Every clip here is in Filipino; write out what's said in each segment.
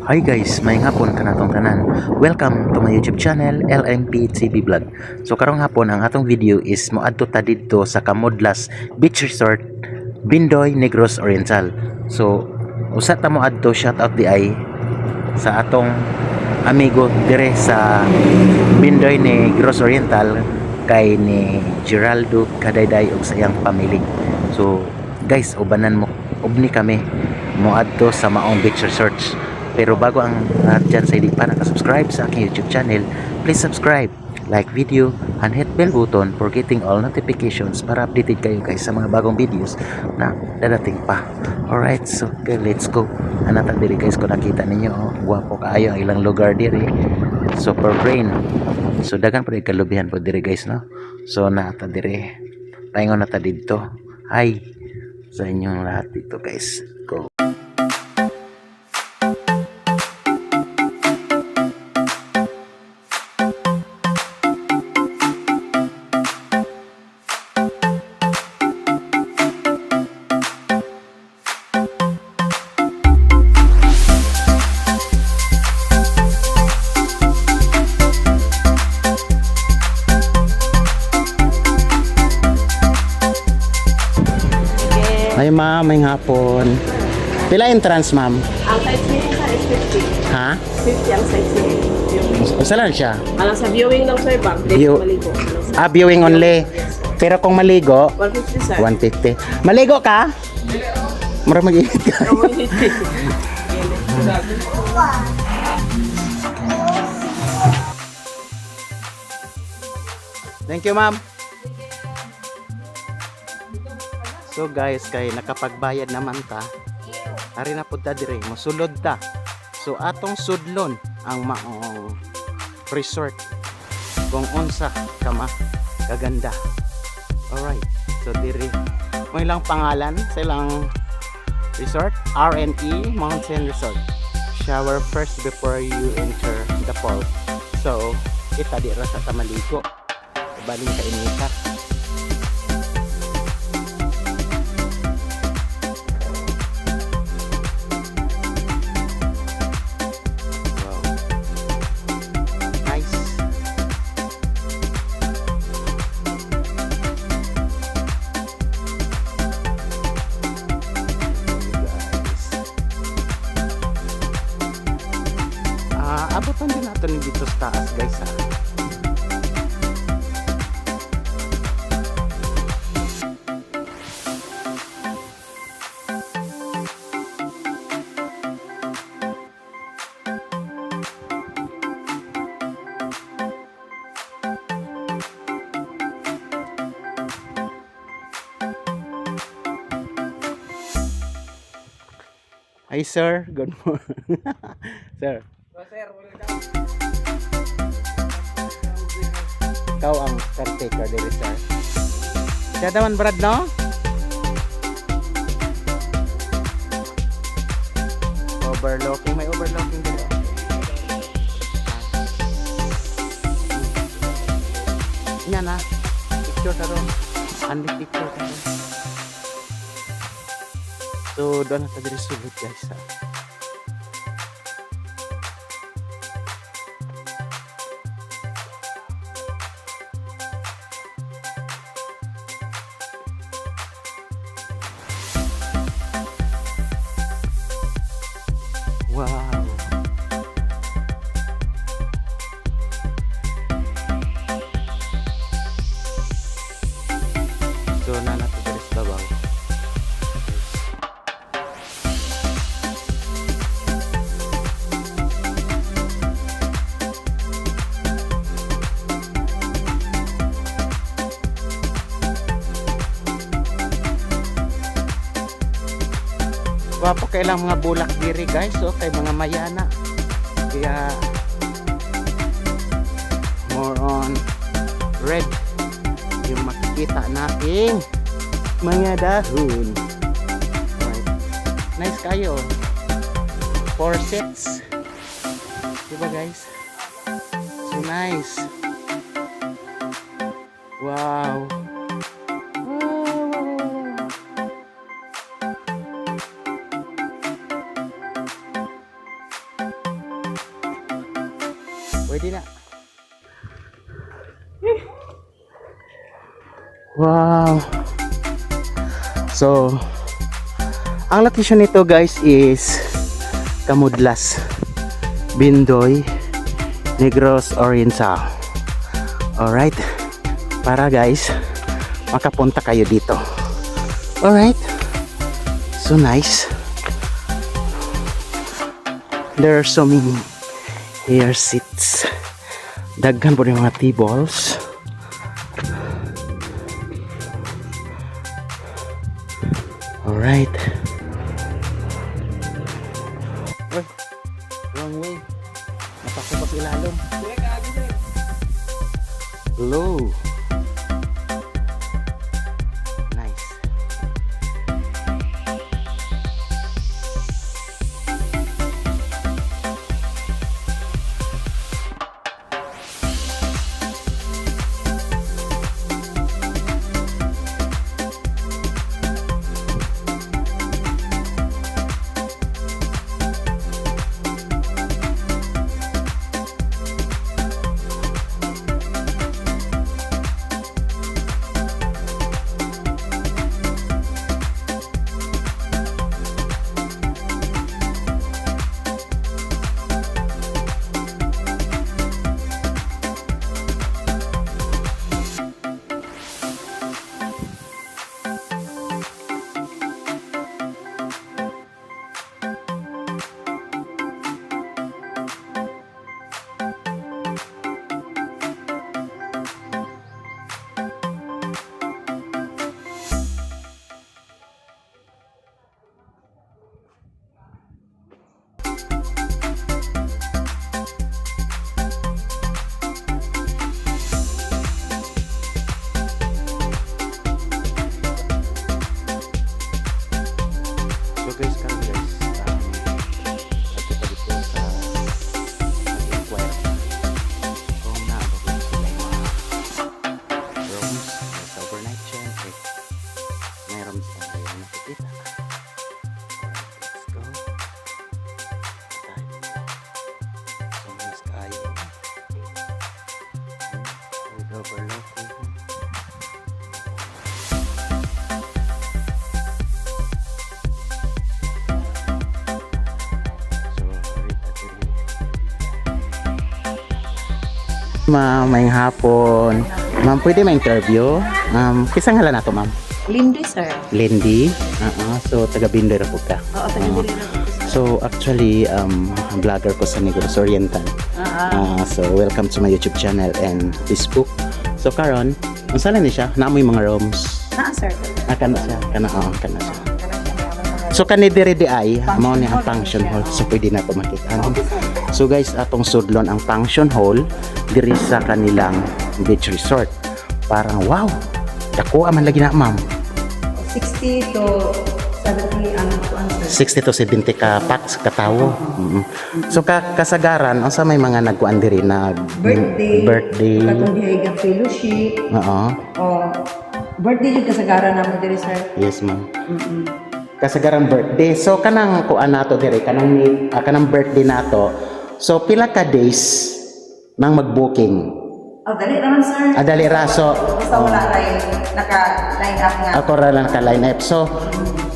Hi guys, may hapon kanatong tanan. Welcome to my YouTube channel, LMP TV Vlog. So karong hapon ang atong video is moadto ta didto sa Camudlas Beach Resort, Bindoy, Negros Oriental. So usa ta moadto, shout out di ay sa atong amigo dire sa Bindoy, Negros Oriental kay ni Geraldo Kadayday ug sa iyang family. So guys, ubanan mo ubni kami moadto sa maong beach resort. Pero bago ang dyan sa hindi pa nakasubscribe sa aking YouTube channel, please subscribe, like video, and hit bell button for getting all notifications para updated kayo guys sa mga bagong videos na dadating pa. Alright, so okay, let's go. Anata diri guys, kung nakita ninyo, oh, guwapo kaayo ang ilang lugar diri. Super brain. So dagan po kalubihan po diri guys, no? So nata diri. Paingon nata dito. Hi sa inyong lahat dito guys. Go. Hi ma'am, may hapon. Pila entrance ma'am? Ang sightseeing sa is 50. Ha? 50 ang sightseeing. Usa lang siya? Alang sa viewing ng sir, bang, View- maligo. Viewing only. Pero kung maligo, 150 sir. 150. Maligo ka? Mura mag-init ka. Thank you ma'am. So guys, kay nakapagbayad naman ta, ari na pud ta dire, mosulod ta. So atong sudlon ang maong resort kung unsa kama kaganda. Alright, so dire mo ilang pangalan sa ilang resort, RNE Mountain Resort. Shower first before you enter the pool. So kita di ra sa tamaligo, baling ka inita. Abutan din natin dito sa taas guys ha. Hi sir, good morning. Sir. Ikaw ang caretaker dito sir. Siya naman Brad no? Overlooking, may overlooking dito. Yan na. Picture ka ron. Anli picture ka ron. So doon na tayo sulod guys ha. Wow. So na natin dito sa babaw. Wapo kailang mga bulak diri guys, so kay mga mayana. Kaya more on red yung makikita nating mga dahon. Right. Nice kayo. 4 sets. Diba guys? So nice. Wow. Wow. Pwede na. Wow. So, ang location nito guys is Camudlas, Bindoy, Negros Oriental. Alright. Para guys, makapunta kayo dito. Alright. So nice. There are so many air seats. Daghan po yung mga tables. Alright. Uy, wrong way. Napasok ilalong. Hello. Nice. Guys, kami guys, dito sa inquire kung naabot sila yung mga rooms sa overnight. Siyempre mayroon tayong nakikita. Alright, let's go. So nice kayo with overlooking. Ma'am, may hapon. Ma'am, pwede ma-interview? Kisang hala na to, ma'am? Lindy, sir. Lindy? So, taga Bindoy ra po ka? Oo, taga-Bindoy na po. So, actually, vlogger ko sa Negros Oriental. So, welcome to my YouTube channel and Facebook. So, karon, ang sala ni siya? Naamoy mga rooms? Sir. Kana siya? Kana siya. So, kanidiri di ay, mao ni ang function hall. So, pwede na po makita. So, guys, atong sudlon ang function hall diri sa kanilang beach resort. Parang, wow! Dako man lagi na, ma'am. 60 to 70 ang answer. 60 to 70 ka packs katawo. So kasagaran unsa may mga nagkuan diri na birthday. Katong diha fellowship. Oo. Birthday jud kasagaran namo diri, sir. Yes, ma'am. Kasagaran birthday. So kanang kuan nato diri kanang birthday nato. So pila ka days nang mag-booking? Dali naman, sir. Dali ra. So basta wala naka-line up nga. ako ra lang naka-line up. So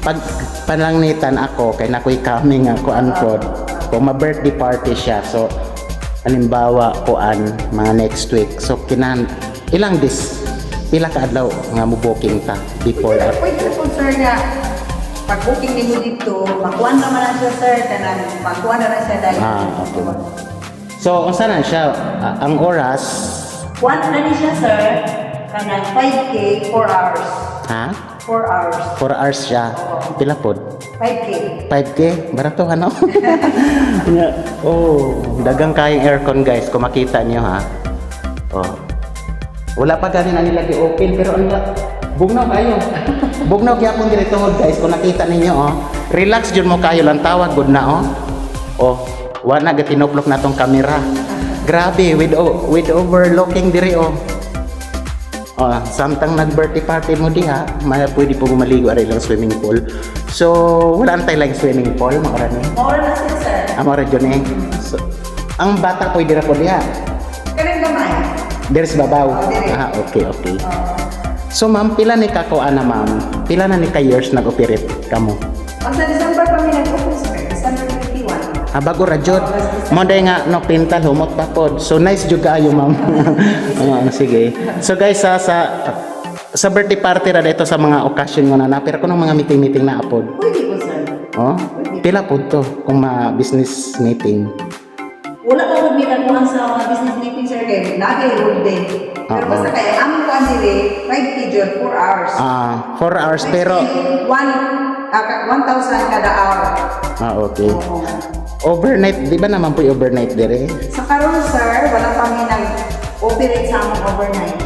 pag panlangitan ako kay nakoy coming nga kuan pod kung ma-birthday party siya. So halimbawa kuan mga next week. So ilang days pila ka adlaw nga mo booking ta before that? Pwede po, sir, nga pag-booking nimo dito, makuha naman na siya, sir. Kanang makuha na siya dahil. Okay. So unsa na siya ang oras? Kuha na ni siya, sir. Kanang 5K, 4 hours. Ha? 4 hours. 4 hours siya. Pila pod? 5K. 5K? Barato ano? Oh, dagang kayong aircon guys, kung makita niyo ha. Oh. Wala pa gani na nila i-open pero ano bugnaw kayo. Bugnaw gyapon diri tuhod guys, kung nakita ninyo oh. Relax jud mo kayo lang tawag good na oh. Oh, wala ga tinoplok na tong camera. Grabe with overlooking diri oh. Oh, samtang nag-birthday party mo diha, pwede po maligo ari lang swimming pool. So, wala antay lang swimming pool, maora ni. Maura na siya, sir. Maora jud ni. So, ang bata pwede ra po diha. Kanang gamay. There's babaw. Oh, dire. Ah, okay, okay. Oh. So ma'am, pila ni kakuan na ma'am? Pila na ni ka years nag-operate kamo? Ang sa December kami nag-focus, sir. December 21. Ah, bago ra jud. Mo day nga no pintal humot pa pod. So nice jud kaayo ma'am. Sige. So guys, sa birthday party ra dito sa mga occasion nga na pero kuno mga meeting na apod. Pwede po, sir. Oh, pila pod to kung business meeting. Wala ka po nikakuhan sa mga business meeting, sir, kaya nagay whole day. Pero basta kaya, aming kuhan dire, 5 period, 4 hours. 4 hours pero 1,000 kada hour. okay. Oo. Overnight, di ba naman po yung overnight dire? Sa karon, sir, wala kami nag-operate sa among overnight.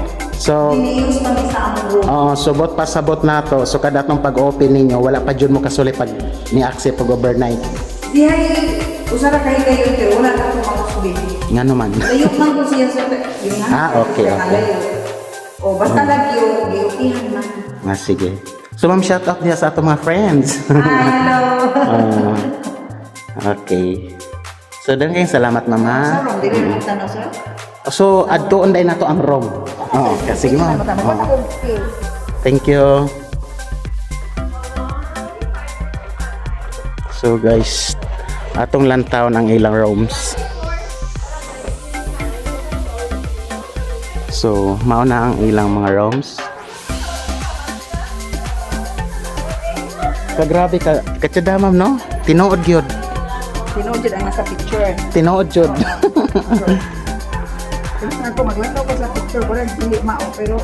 So, Ini-use kami sa among room. subot pa sabot na to. So, kada tong pag-open ninyo, wala pa dyan mo kasuli pag ni-accept pag overnight. Di ay, usara kayo, pero wala na itong mga sulit. Nga naman. Layok man ko siya sa yun nga. Okay. O, basta lagyo, giutihan man. Sige. So, ma'am, shout out niya sa atong mga friends. Hello! Okay. So, dan kayong salamat, ma'am, ha? Sa room, dili mo tanong, sir? So, adtoon day na to ang room. Sige, ma'am. Thank you. So guys, atong lantaw ng ilang rooms. So, mao na ang ilang mga rooms. Grabe ka, katsada ma'am, no? Tinuod gyud. Tinudjud ang nasa picture. Tinuod jud. Pero ako maglantaw ko sa picture, wala dili mao, pero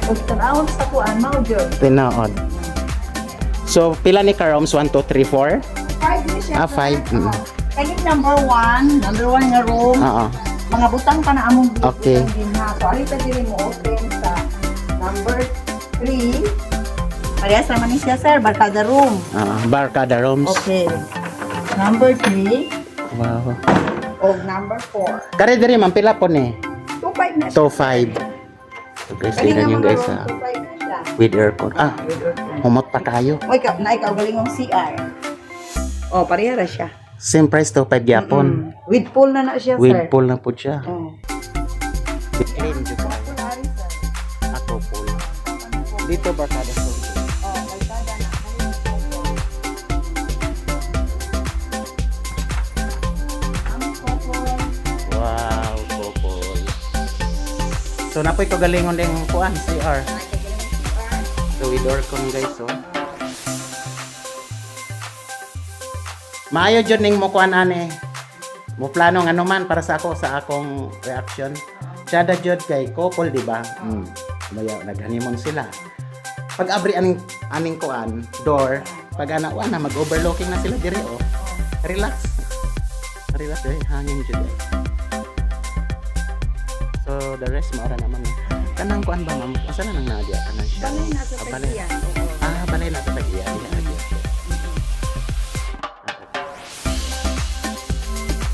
og tanawon sa kuan mao jud. Tinuod. So, pila ni ka rooms? 1, 2, 3, 4? 5 ni siya. 5. Kaya number 1 nga room. Oo. Mga butang pa na among Okay. din ha. So, alita dili mo open sa number 3. Parehas naman ni siya, sir. Barkada room. Barkada rooms. Okay. Number 3. Wow. O number 4. Kare diri ma'am, pila po ni? 2.5 na siya. 2.5. So guys, tingnan nyo guys, 2.5 na siya. with aircon. Humot pa tayo. O, ikaw galing ng CR. O, pareha na siya. Same price 2.5 gyapon. With pool na siya, With sir. pool na po siya. Oh. With clean jud kayo. Ato pool. Dito barkada so. Wow, couple. So napoy ko galingon ding kuan CR. So with aircon guys, so. Maayo jud ning mo kuan ane. Mo plano nga naman para sa akong reaction. Sada jud kay couple, di ba? Maya nag-honeymoon sila. Pag abri aning kuan door, pag ana mag-overlooking na sila diri oh. Relax. Relax eh, hangin jud. So the rest maura naman. Kanang kuan ba ma'am? Asa na nang naadya kanang siya? Balay na sa balay. tagiyan. Balay na sa tagiyan.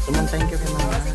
So, thank you kay ma'am.